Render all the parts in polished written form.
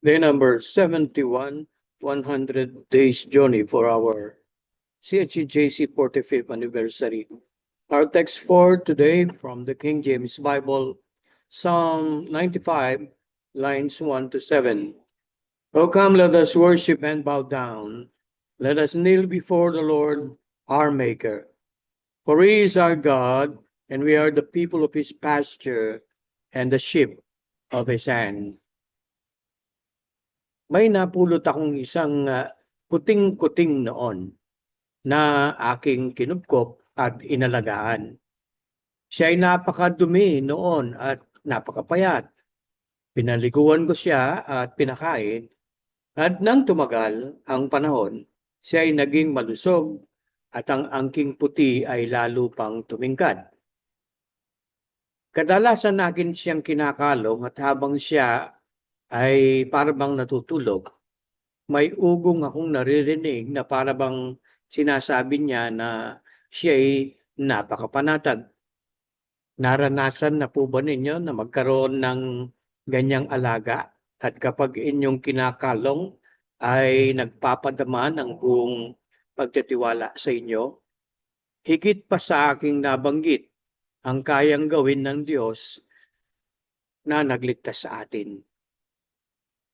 Day number 71, 100 days journey for our CHEJC 45th anniversary. Our text for today from the King James Bible, Psalm 95, lines 1 to 7. O come, let us worship and bow down. Let us kneel before the Lord, our Maker. For he is our God, and we are the people of his pasture and the sheep of his hand. May napulot akong isang kuting-kuting noon na aking kinupkop at inalagaan. Siya ay napakadumi noon at napakapayat. Pinaliguan ko siya at pinakain, at nang tumagal ang panahon, siya ay naging malusog at ang angking puti ay lalo pang tumingkad. Kadalasan natin siyang kinakalong at habang siya ay parang natutulog, may ugong akong naririnig na parang sinasabi niya na siya ay napakapanatag. Naranasan na po ba ninyo na magkaroon ng ganyang alaga at kapag inyong kinakalong ay nagpapadama ng buong pagtitiwala sa inyo? Higit pa sa aking nabanggit ang kayang gawin ng Diyos na nagligtas sa atin.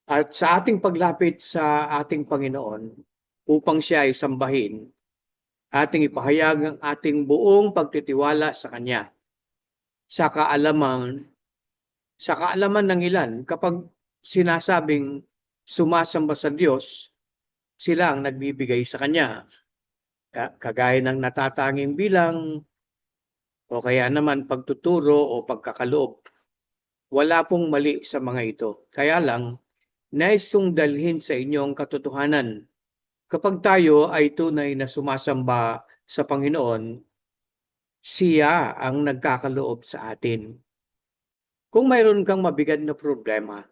At sa ating paglapit sa ating Panginoon upang siya ay sambahin, ating ipahayag ang ating buong pagtitiwala sa Kanya. Sa kaalaman ng ilan, kapag sinasabing sumasamba sa Diyos, sila ang nagbibigay sa Kanya. Kagaya ng natatanging bilang o kaya naman pagtuturo o pagkakaloob. Wala pong mali sa mga ito. Kaya lang, nais kong dalhin sa inyo ang katotohanan. Kapag tayo ay tunay na sumasamba sa Panginoon, siya ang nagkakaloob sa atin. Kung mayroon kang mabigat na problema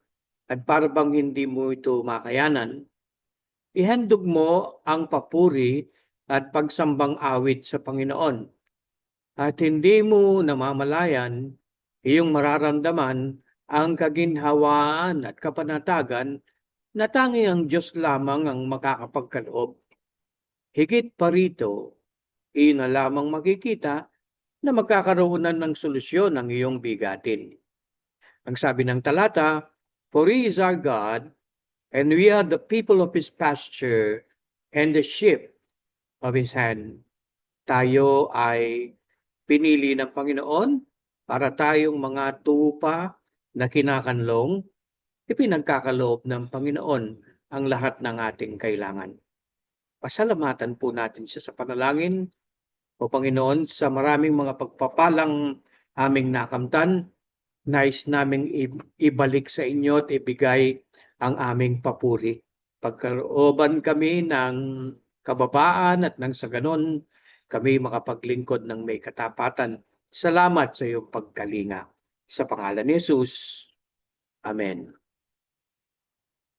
at para bang hindi mo ito makayanan, ihandog mo ang papuri at pagsambang awit sa Panginoon. At hindi mo namamalayan, iyong mararamdaman ang kaginhawaan at kapanatagan na tanging ang Diyos lamang ang makakapagkaloob. Higit pa rito, iyon na lamang makikita na magkakaroon ng solusyon ang iyong bigatin. Ang sabi ng talata, for he is our God, and we are the people of his pasture and the sheep of his hand. Tayo ay pinili ng Panginoon para tayong mga tupa na kinakanlong, ipinagkakaloob ng Panginoon ang lahat ng ating kailangan. Pasalamatan po natin siya sa panalangin. O Panginoon, sa maraming mga pagpapalang aming nakamtan, nais naming ibalik sa inyo at ibigay ang aming papuri. Pagkalooban kami ng kababaan at nang sa ganon, kami makapaglingkod ng may katapatan. Salamat sa iyong pagkalinga. Sa pangalan ni Jesus. Amen.